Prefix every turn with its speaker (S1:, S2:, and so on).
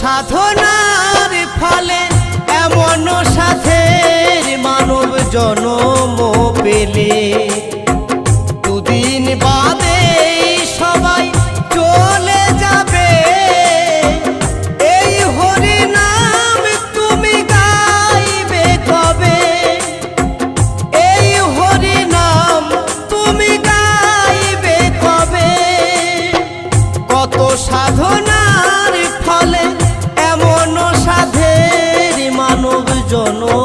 S1: সাধনার ফলে এমন সাথের মানব জন্ম পেলে দুদিন বাদে সবাই চলে যাবে। এই হরি নাম তুমি গাইবে কবে? এই হরি নাম তুমি গাইবে কবে? কত সাধনার ফলে এমন সাধের মানব জন্ম